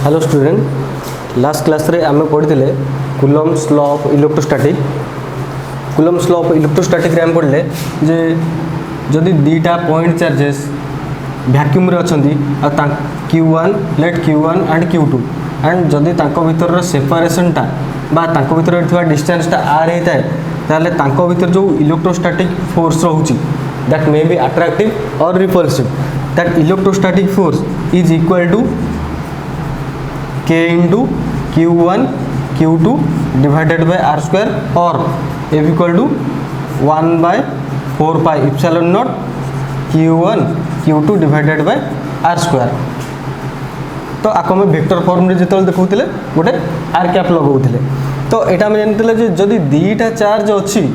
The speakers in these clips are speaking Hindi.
हेलो स्टूडेंट, लास्ट क्लास रे आमे पढ़िले Coulomb's law of electrostatic. Coulomb's law of electrostatic रे हम पढ़ले जे जदि दीटा पॉइंट चार्जेस वैक्यूम रे अछंती आ Q1 let Q1 and Q2 and जदि तांको भीतर सेपरेशन टा बा तांको भीतर थिबा डिस्टेंस टा r हेताय ताले तांको भीतर जो इलेक्ट्रोस्टैटिक फोर्स रहउची दैट मे बी अट्रैक्टिव और repulsive. That electrostatic force is equal to K into Q1 Q2 divided by R square or F equal to 1 by 4 pi epsilon naught Q1 Q2 divided by R square। तो आको में वेक्टर फॉर्म रे जेतल देखौतिले गोटे r कैप लगाउतिले। तो एटा में जानतिले जे जदी दीटा चार्ज अछि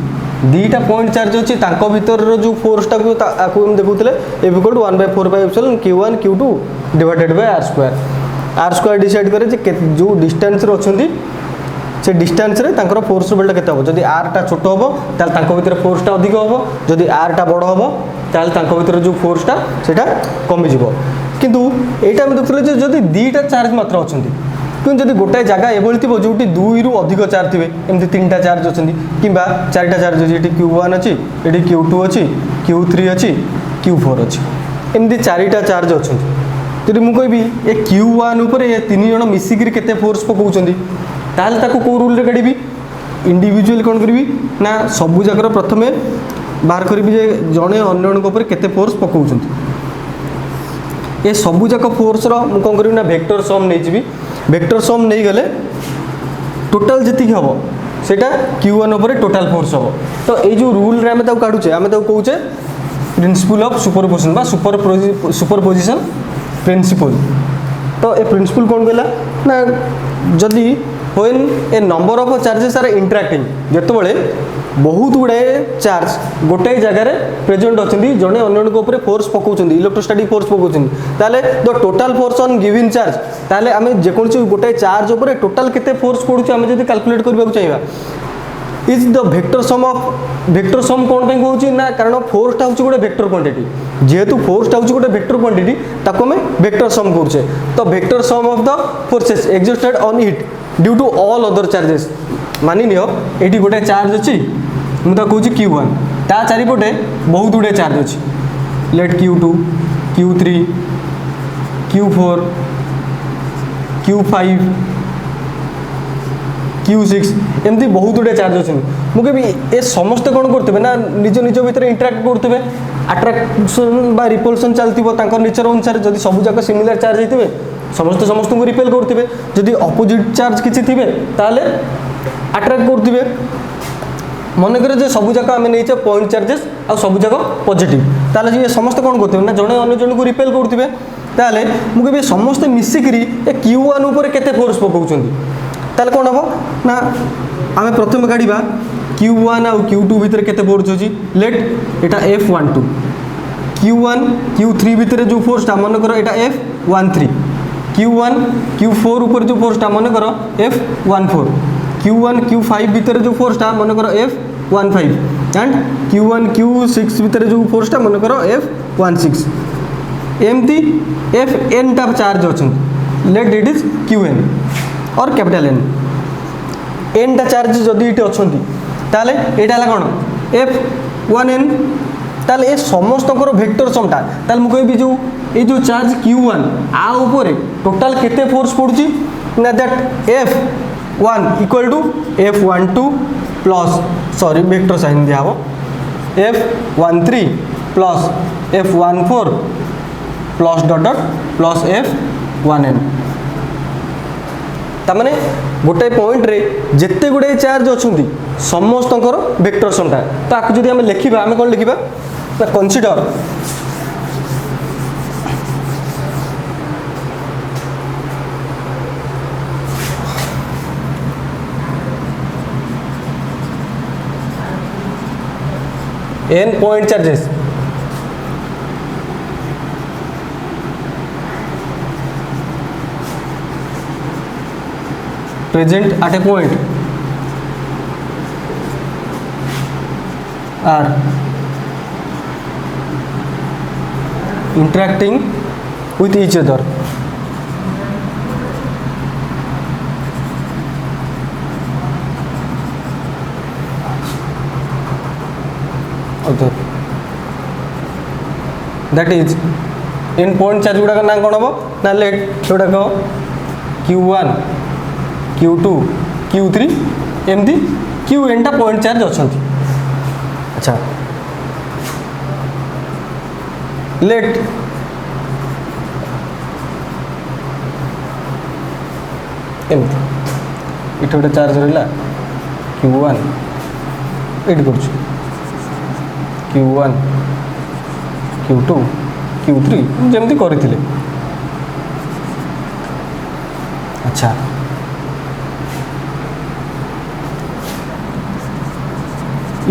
दीटा पॉइंट चार्ज अछि तांको भीतर रो जो फोर्स टा को आको हम देखौतिले F equal to 1 by 4 pi epsilon Q1 Q2 divided by R square। R square decide करे जे जो डिस्टेंस रे अछंती से डिस्टेंस रे तांकर फोर्स बेलटा केते हो। जदी आर टा छोट होबो ताल तांको भीतर फोर्स टा अधिक होबो, जदी आर टा बड़ होबो ताल तांको भीतर जो फोर्स टा सेटा कमी जिवो। किंतु एटा हम देखथले जे जदी दीटा चार्ज मात्र अछंती किंतु जदी गोटाय जागा एबोल थिबो जोटी 2 रु अधिक चार्ज थिबे एमति तीनटा चार्ज अछंती किबा चारटा चार्ज अछि एटी Q1 अछि एटी Q2 अछि Q3 अछि Q4 अछि एमति चारटा चार्ज अछंती। जदि मु कहबी ए Q1 ऊपर ए तीन जण मिसिकरी केते फोर्स पकाउचंदी ताले ताको को रूल रे काढिबी इंडिविजुअल कोन करबी ना सबु जकर प्रथमे बाहर करबी जे जणे अन्य जण ऊपर केते फोर्स पकाउचंदी। ए सबु जक फोर्स रो मु कोन करबी ना वेक्टर सम नै जिबी। वेक्टर सम नै गले टोटल जति हबो सेटा Q1 ऊपर टोटल फोर्स हबो। तो ए जो रूल रे हम ताको काढुचे हम ताको कहूचे प्रिंसिपल ऑफ सुपरपोजिशन बा सुपरपोजिशन प्रिंसिपल। तो ए प्रिंसिपल कौन कहला ना जदि when a number of charges are interacting जते बळे बहुत गुडे चार्ज गोटे जगह रे प्रेजेंट अछंती जने अन्य को ऊपर फोर्स पकाउचंदी इलेक्ट्रोस्टैटिक फोर्स पकाउचंदी ताले the total force on given charge ताले हमें जे कोनसी गोटे चार्ज ऊपर टोटल केते फोर्स पडुची हमें जदि कैलकुलेट करबा चाहिबा is the vector sum of vector sum कोन पे कहउची ना कारण फोर्स टा होची गोटे वेक्टर क्वांटिटी जेहेतु फोर्स टा होची गोटे वेक्टर क्वांटिटी ताको में वेक्टर सम करछे। तो vector sum of the forces existed on it due to all other charges मानि लियो एटी गोटे चार्ज अछि मु ता कहउची Q1 ता चारि पटे बहुत गुडे चार्ज अछि late Q2 Q3 Q4 Q5 Q6 एमती बहुत गुडे चार्ज अच्छे मुझे भी ये समस्ते कौन करते ना निज निज भीतर इंटरैक्ट करते अट्रैक्शन बा रिपल्सन चलती नेचर अनुसार जब सब जाक सिमिलर चार्ज होते समस्ते समस्त को रिपेल करते जदि अपोजिट चार्ज किसी थे ताले अट्रैक्ट करते मन करे सब जाक आम नहीं पॉइंट चार्जेस आ सब जाक पॉजिटिव ताले ये समस्ते कौन करते ना जड़े अन्य जन को रिपेल करते ताले मुझे समस्ते मिसिकी Q1 ऊपर केते फोर्स पकाउछंती ताले कौन हम ना आम प्रथम काढ़ा Q1 आ Q2 भितर केते फोर्स अछि लेट एटा F12 Q1 Q3 भितर जो फोर्स ता मन करो एटा F13 Q1 Q4 ऊपर जो फोर्स ता मन करो F14 Q1 Q5 भितर जो फोर्स ता मन करो F15 एंड Q1 Q6 भितर जो फोर्स ता मन करो F16 एमती Fn टा चार्ज अछि लेट इट इज Qn और कैपिटल N N टा चार्ज जदि इटे अछंती ताले एटा ला कोन F1n ताले ए समस्त को वेक्टर समटा ताले मु कहबी जो ए जो चार्ज Q1 आ ऊपर टोटल केते फोर्स पडुची ना that F1 equal to F12 plus sorry vector sign दिया हो F13 plus F14 plus dot dot plus F1n तामाने गोटे पॉइंट रे जिते गुडे चार्ज अछंती समस्त वेक्टर समटा तो आक जदि हम लिखिबा हम कोन लिखिबा ना consider n point charges present at a point are interacting with each other other. That is in point charge गुड़ा का नाम कौन होगा ना लेट जोड़ा का Q1 Q2 Q3 एमती Qn टा पॉइंट चार्ज अच्छी. अच्छा लेट एमती इट गोटे चार्ज रहा Q1 एट कर Q1 Q2 Q3 जमती करथिले. अच्छा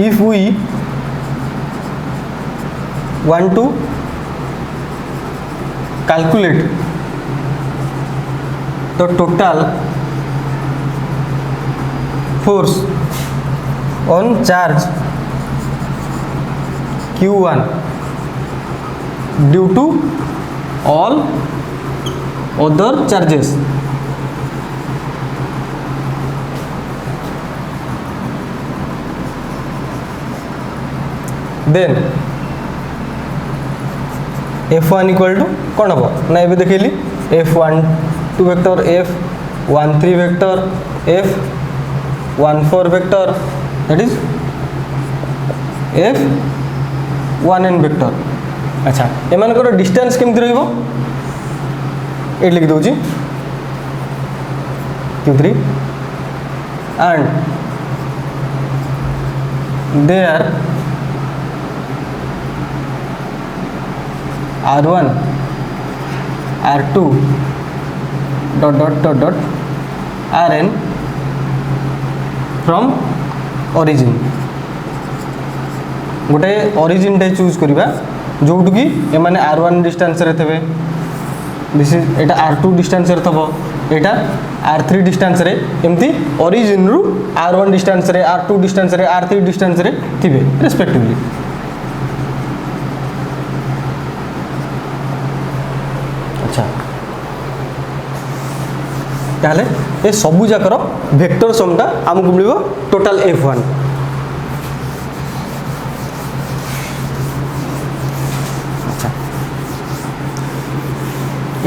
if we want to calculate the total force on charge Q1 due to all other charges, then F1 equal to कौन हम ना ये देखिली F12 vector F13 vector F14 vector that is F1n vector. अच्छा एमानकर डिस्टेंस केमती रहिबो ये लिख दूची Q3 and they are R1 R2 dot dot dot dot Rn from origin. गोटे origin टे चूज करिबा जोटु कि एमाने R1 डिस्टेंस रे थेबे this is Etah R2 distance रे थबो एटा R3 डिस्टेंस रे एमती origin रु R1 डिस्टेंस रे R2 डिस्टेंस रे R3 डिस्टेंस रे थिबे रेस्पेक्टिवली. अच्छा ताले ए सबु जाकर वेक्टर समटा हमकु मिलिबो टोटल F1. अच्छा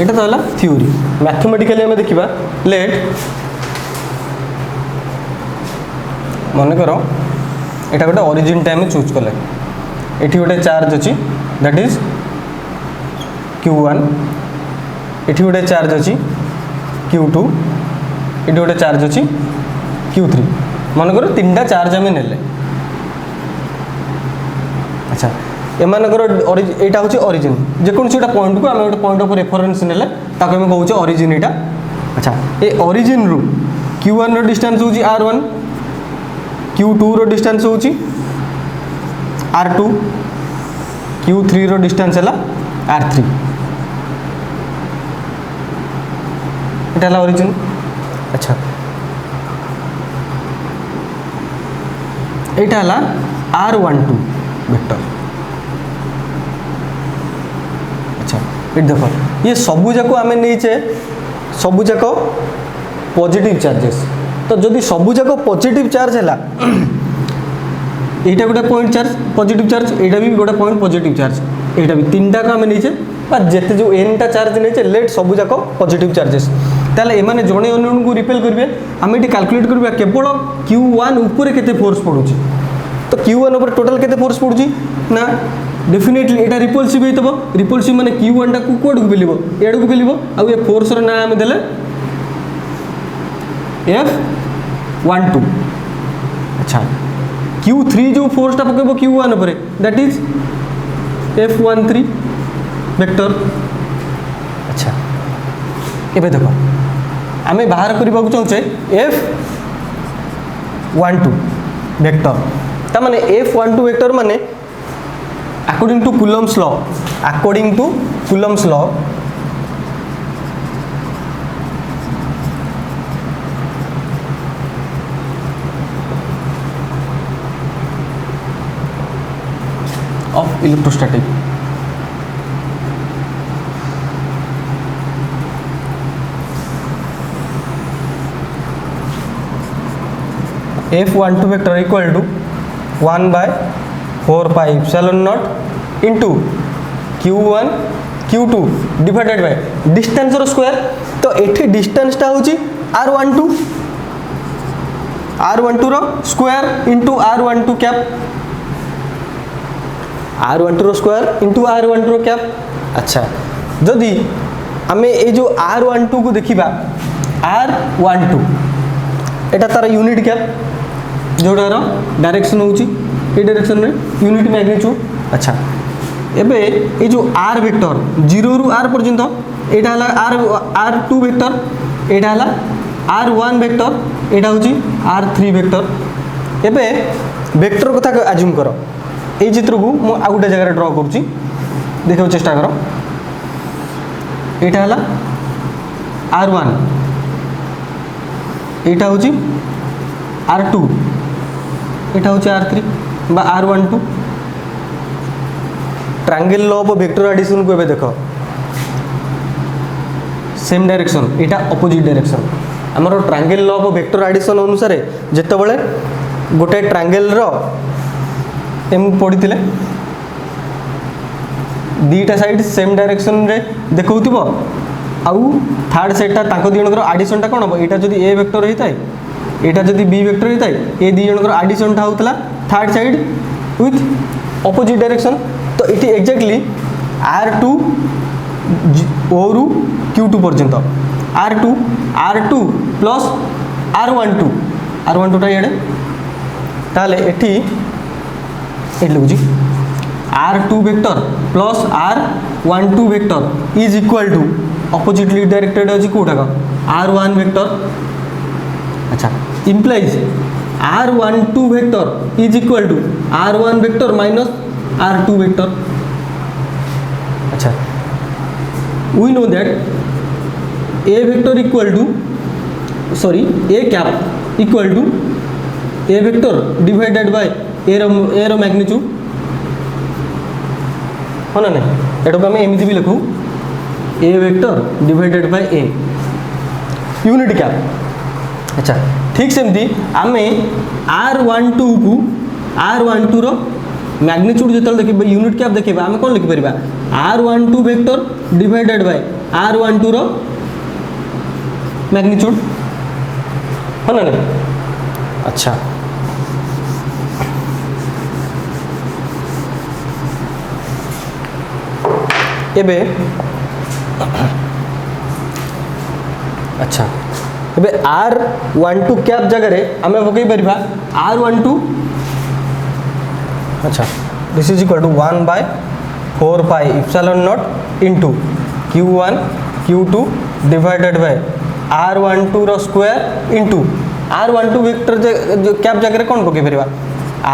एटा तो हला थ्योरी. मैथमेटिकली हमें देखिबा लेट मन करो एटा गोटे ओरिजिन टाइम चूज कले एठी गोटे चार्ज अछि दैट इज Q1 एठी गोटे चार्ज अछि Q2 एठी गोटे चार्ज अछि Q3 मन करो तीनटा चार्ज हमें नेले. अच्छा एमानकर एटा होछि ओरिजिन जेकोन सेटा पॉइंट को हमें गोटे पॉइंट ऑफ रेफरेंस नेले ताको हमें कहउछ ओरिजिन एटा. अच्छा ए ओरिजिन रु Q1 रो डिस्टेंस होछि R1 Q2 रो डिस्टेंस होछि R2 Q3 रो डिस्टेंस हला R3 एटा ओरिजिन. अच्छा एटा हला R12 वेक्टर. अच्छा ये देखो ये सबु जाको आमे नीचे सबु जाको पॉजिटिव चार्जेस. तो जदि सबु जाको पॉजिटिव चार्ज हला एटा गोटे पॉइंट चार्ज पॉजिटिव चार्ज एटा भी गोटे पॉइंट पॉजिटिव चार्ज एटा भी तीनटा को आमे नीचे पर जेते जो n टा चार्ज नीचे लेट सबु जाको पॉजिटिव चार्जेस ताले एमाने जणे अन्य को रिपेल करबे आमे एटी कैलकुलेट करबा केवल Q1 ऊपर केते फोर्स पडुची. तो Q1 ऊपर टोटल केते फोर्स पडुची ना डेफिनेटली एटा रिपल्सिव हेतबो. रिपल्सिव माने Q1 टा को कोड को बेलिबो एडो को बेलिबो आ ये फोर्स रो ना आमे देले F12. अच्छा Q3 जो फोर्स टा पकेबो Q1 ऊपर दैट इज F13 वेक्टर. अच्छा एबे देखो आमे बाहर करबा को चाहछे F12 वेक्टर. ता माने F12 वेक्टर माने according to Coulomb's law of electrostatic F12 vector equal to 1 by 4 pi epsilon not into Q1 Q2 divided by distance रो स्क्वायर। तो एठी डिस्टेंस टा होची R12 रो square into R12 cap, R12 रो स्क्वायर इंटू R12 रो कैप। अच्छा जदि आमे ए जो R12 को देखिबा R12 एटा तार यूनिट कैप जोड़ार डायरेक्शन होची ए डायरेक्शन में यूनिट मैग्नीट्यूड। अच्छा एबे ए जो R वेक्टर 0 रु R पर्यंत एटा हला R2 वेक्टर, एटा हला R1 वेक्टर, एटा होची R3 वेक्टर। एबे वेक्टर कथा अज्यूम करो ए चित्र को मु आ गुटे जगह ड्रा करूची, देखो चेष्टा करो। एटा हला R1, एटा होची R2, एटा होची R3 बा R12। Triangle law of vector addition को एबे देखो सेम डायरेक्शन, एटा ऑपोजिट डायरेक्शन। हमरो triangle law of vector addition अनुसार जेते बळे गोटे ट्रायंगल रो एम पडिथिले दीटा साइड सेम डायरेक्शन रे देखौथिबो आउ थर्ड साइड ता ताको दिजणकर एडिशन ता कोन हो, एटा जदी ए वेक्टर हेताय एटा जदी बी वेक्टर हेताय ए दिजणकर एडिशन ता होतला third side with opposite direction. तो इटी एग्जैक्टली R2 O रु Q2 पर्यंत R2 प्लस R12 टा याडे ताले एठी लिखुची R2 vector plus R12 vector is equal to oppositely directed अछि कोटा का R1 वेक्टर। अच्छा implies R12 vector is equal to R1 vector minus R2 vector. अच्छा we know that A vector equal to A cap equal to A vector divided by A रो मैग्नीट्यूड हो ना नहीं, एटा को हम एमिति भी लिखू A vector divided bye A unit cap. अच्छा ठीक सेमती आमे R12 रो मैग्नीट्यूड जेतल देखिबा यूनिट कैप देखिबा आमे कोन लिखि परिबा R12 vector divided by R12 रो मैग्नीट्यूड हो ना नहीं। अच्छा एबे अच्छा एबे R12 कैप जगह रे आमे पकई परिबा R12। अच्छा this is equal to 1/4 pi epsilon not into Q1 Q2 divided by R12 रो स्क्वायर इंटू R12 वेक्टर जो कैप जगह रे कोन पकई परिबा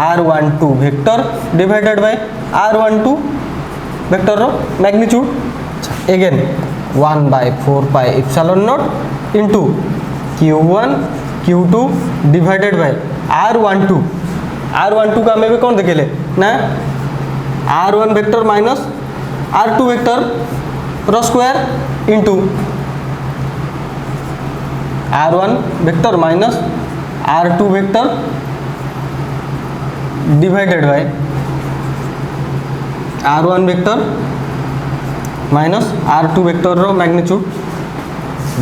R12 vector divided by R12 vector रो magnitude. Again 1/4 pi epsilon not into Q1 Q2 divided by R12 का हमें भी कौन देखेले ना R1 vector minus R2 vector रो square into R1 vector minus R2 vector divided by R1 vector minus R2 vector रो magnitude.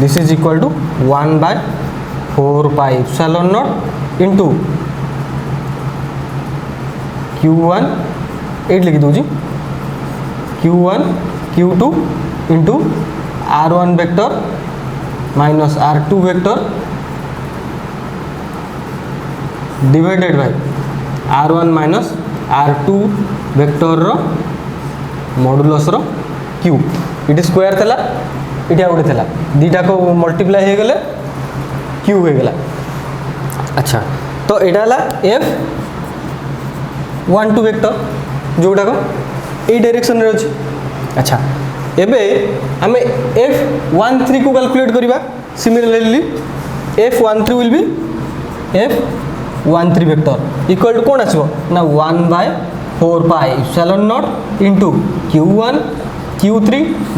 This is equal to 1/4 pi epsilon not into Q1 8 लिखी दूजी Q1 Q2 into R1 vector minus R2 vector divided by R1 minus R2 vector row modulus row Q। It square थला इटा उडे थला दीटा को मल्टीप्लाई हे गेले Q हो गेला। अच्छा तो एटा हला F12 वेक्टर जोटा को ए डायरेक्शन रे अछि। अच्छा एबे हमें F13 को कैलकुलेट करिबा। Similarly F13 will be F13 vector equal to कोन आछो ना 1/4 pi epsilon not into Q1 Q3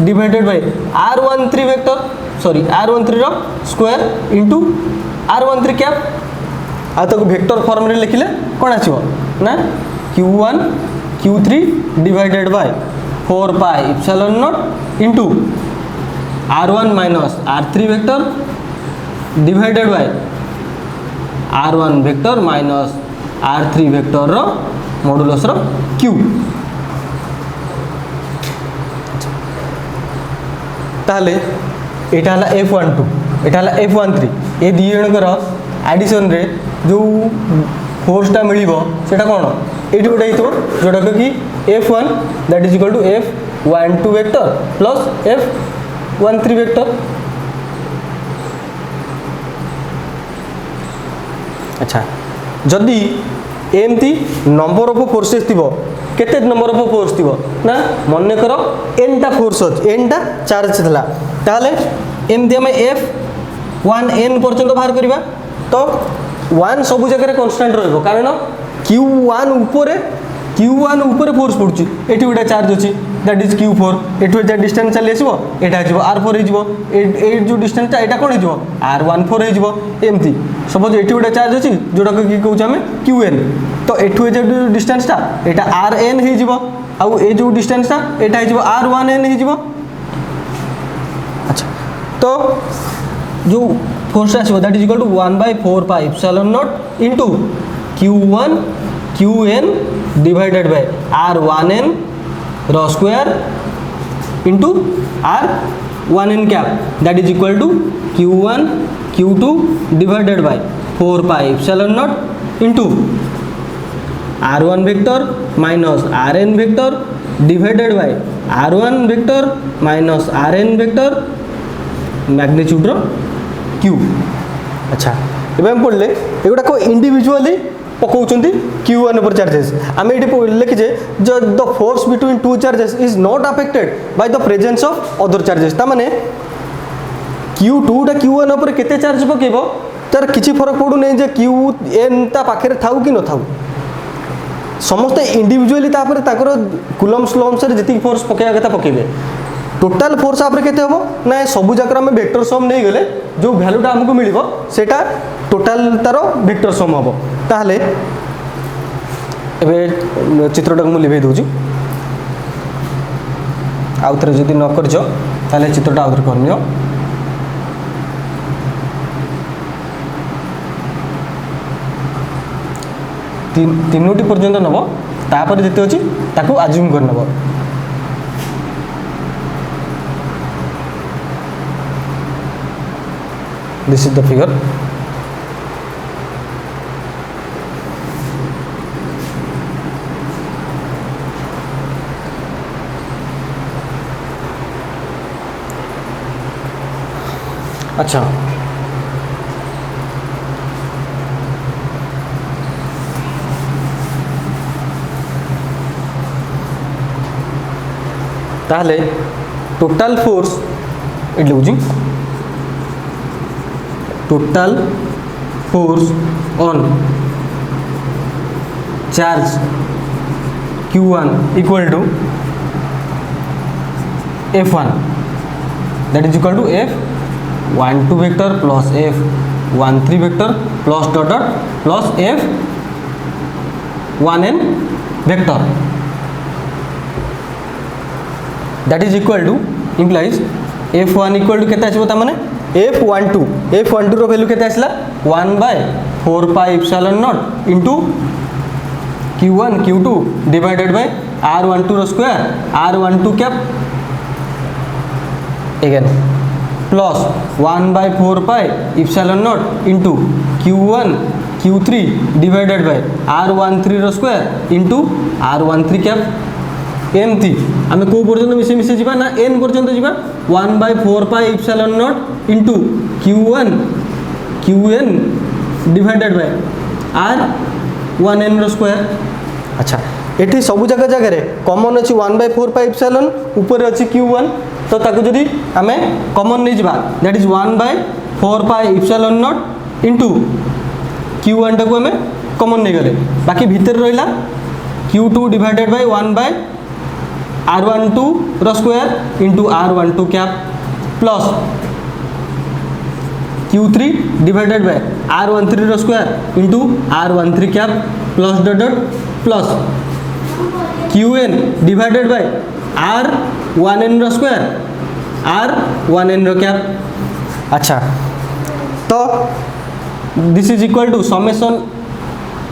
divided by R13 vector R13 रो स्क्वायर इंटू R13 कैप आ तो वेक्टर फॉर्म रे लिखिले कोन आछो ना Q Q1 Q3 divided by 4 pi epsilon naught into R1 minus R3 vector divided by R1 vector minus R3 vector row modulus row Q। ताले एटा हला F12 एटा हला F13 ए दी जनकर एडिशन रे जो फोर्सटा मिलिबो सेटा कोन एटी गोटे हितो जोटा कि F1 that is equal to F12 vector plus F13 vector. अच्छा जदि एमती नंबर ऑफ फोर्सेस थिबो केते नंबर ऑफ फोर्स थिबो ना मन कर n टा फोर्स अछि n टा चार्ज थला ताले एमती हम F1n पर्यंत बाहर करबा तो 1 सब जगह कांस्टेंट रहबो कारण Q1 ऊपर फोर्स पड़ुची एठी गोटे चार्ज अछि दैट इज Q4 एठु जे डिस्टेंस चली आसीबो एटा जिवो R4 हे जिवो ए जो डिस्टेंस ता एटा कोन हे जिवो R14 हे जिवो एमती सपोज एठी गोटे चार्ज अछि जोडा कि कहउछ हमें Qn तो एठु जे डिस्टेंस ता एटा Rn हे जिवो आ ए जो डिस्टेंस ता एटा हे जिवो R1n हे जिवो। अच्छा तो जो फोर्स आसीबो that is equal to 1/4 pi epsilon not into Q1 Qn divided by R1n रो square into R1n cap that is equal to Q1 Q2 divided by 4 pi epsilon not into R1 vector minus Rn vector divided by R1 vector minus Rn vector magnitude रो Q। अच्छा एबे हम पढ़ले एगुडा को इंडिविजुअली पकाउचंती Q1 ऊपर चार्जेस आमे एठी लिखिजे the force between two charges is not affected by the presence of other charges ता माने Q2 टा Q1 ऊपर केते चार्ज पकेबो तार किछि फरक पडु नै जे Qn ता पाखरे थाउ कि न थाउ समस्त इंडिविजुअली तापर ताकर कुलम्स लॉ अनुसार जति फोर्स पकेया कथा पकेबे टोटल फोर्स आपरे केते होबो ना सब जकर हम वेक्टर सम नै गेले जो वैल्यूटा हमको मिलिबो सेटा टोटल तारो वेक्टर सम होबो ताहले एबे चित्रटा मु लिबे दोजी आउथरे जदि न करजो ताहले चित्रटा आउथरे करनियो तीनोटी पर्यंत नब तापर जते अछि ताकू अज्यूम कर नब। This is the figure. अच्छा ताहले total force it losing total force on charge Q1 equal to F1 that is equal to F12 vector plus F13 vector plus dot dot plus F1n vector that is equal to implies F1 equal to केते आछबो ता माने F12 रो वैल्यू केते आसला 1/4 pi epsilon not into Q1 Q2 divided by R12 रो square R12 cap again plus 1/4 pi epsilon not into Q1 Q3 divided by R13 रो स्क्वायर इनटू R13 कैप एमती आमे को पर्यंत मिसे मिसे जिबा ना n पर्यंत जिबा 1/4 pi epsilon not into Q1 Qn divided by R1n रो स्क्वायर। अच्छा एठी सब जगह रे कॉमन अछि 1/4 पाई इप्सिलॉन ऊपर अछि Q1 तो ताको जदी आमे कॉमन नै जिबा that is 1/4 pi epsilon not into Q1 टाको आमे कॉमन नै गले बाकी भीतर रहिला Q2 डिवाइडेड बाय 1/R12 रो square into R12 cap plus Q3 divided by R13 रो square into R13 cap plus dot dot plus Qn divided by R1n square R1n cap. अच्छा तो this is equal to summation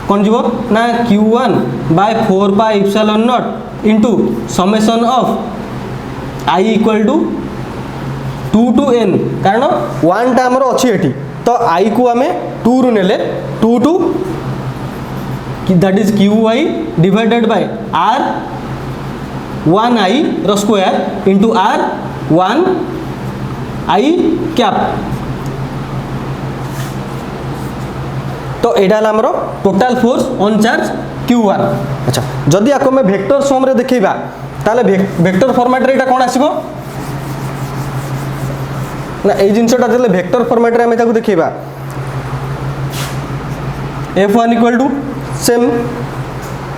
कौन जीव ना Q1 by 4 pi epsilon naught into summation of I equal to 2 to n कारण 1 टा हमर अछि एठी तो I को आमे 2 रु नेले 2 to that is Qi divided by R1i रो स्क्वायर इंटू R1i कैप। तो एडा हमर total force on charge Q1। अच्छा जदि आको में वेक्टर फॉर्म रे देखैबा ताले वेक्टर फॉर्मेट रे एटा कोन आसीबो ना ए जिनसटा जले वेक्टर फॉर्मेट रे हम ताको देखैबा F1 इक्वल टू सेम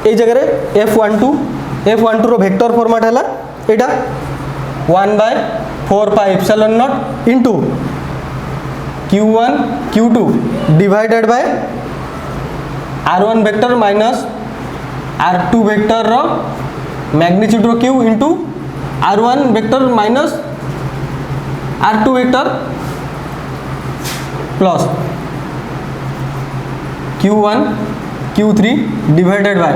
ए जगह रे F12 रो वेक्टर फॉर्मेट हैला एटा 1 by 4 pi epsilon not into Q1 Q2 divided by R1 vector minus R2 vector रो मैग्नीट्यूड रो Q into R1 vector minus R2 vector plus Q1 Q3 divided by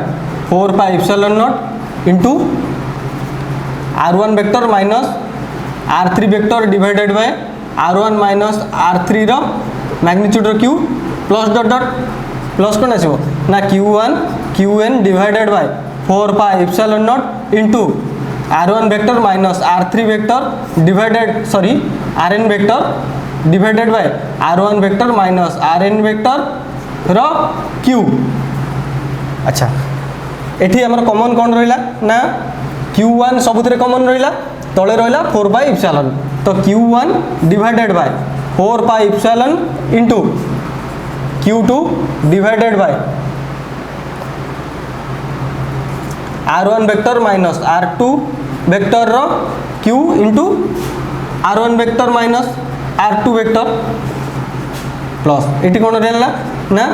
4 pi epsilon not into R1 vector minus R3 vector divided by R1 minus R3 रो मैग्नीट्यूड रो Q plus dot dot plus कोन आसीबो ना Q1 Qn divided by 4 pi epsilon not into R1 vector minus R3 vector divided sorry Rn vector divided by R1 vector minus Rn vector row Q। अच्छा एठी हमर कॉमन कोन रहिला ना Q1 सबुतरे कॉमन रहिला तळे रहिला 4 पाई एप्सिलॉन तो Q1 divided by 4 pi epsilon into Q2 divided by R1 vector minus R2 vector row Q into R1 vector minus R2 vector plus एटी कोन रहला ना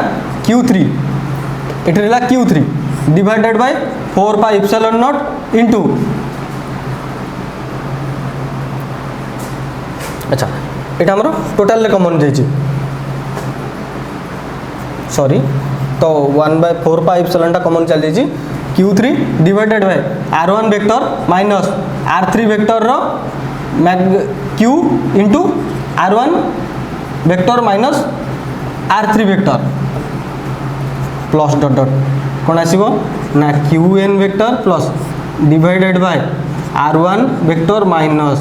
Q3 एटी रहला Q3 divided by 4 pi epsilon not into अच्छा एटा हमरो टोटल कॉमन जाइछि सॉरी तो 1 बाय 4 पाई एप्सिलॉन टा कॉमन चल जाइछि Q3 divided by R1 vector minus R3 vector row Q into R1 vector minus R3 vector plus dot dot कोन आसीबो ना Qn vector plus divided by R1 vector minus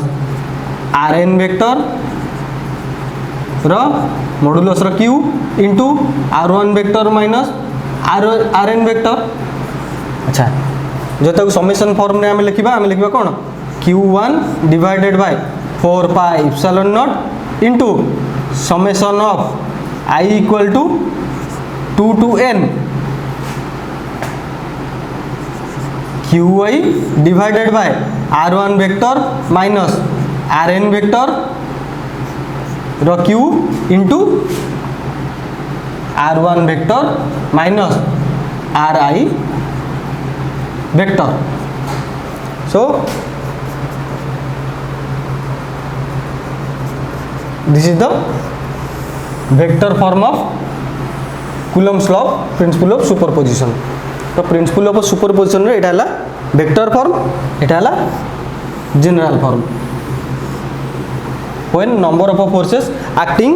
Rn vector row modulus row Q into R1 vector minus Rn vector. अच्छा जो तक समेशन फॉर्म में हमें लिखिबा कोन Q1 divided by 4 pi epsilon not into summation of I equal to 2 to n Qi divided by R1 vector minus Rn vector row Q into R1 vector minus Ri vector. So this is the vector form of Coulomb's law principle of superposition। तो प्रिंसिपल ऑफ सुपरपोजिशन रे एटा हला वेक्टर फॉर्म एटा हला general form when number of forces acting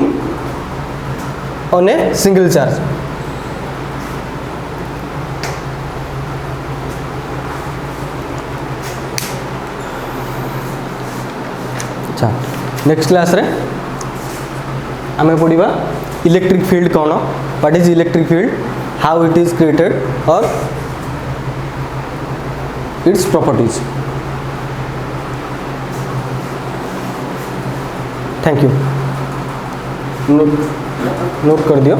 on a single charge। अच्छा नेक्स्ट क्लास रे आमे पढ़िबा इलेक्ट्रिक फील्ड कौन what is electric field how it is created और its properties. Thank you note कर दियो।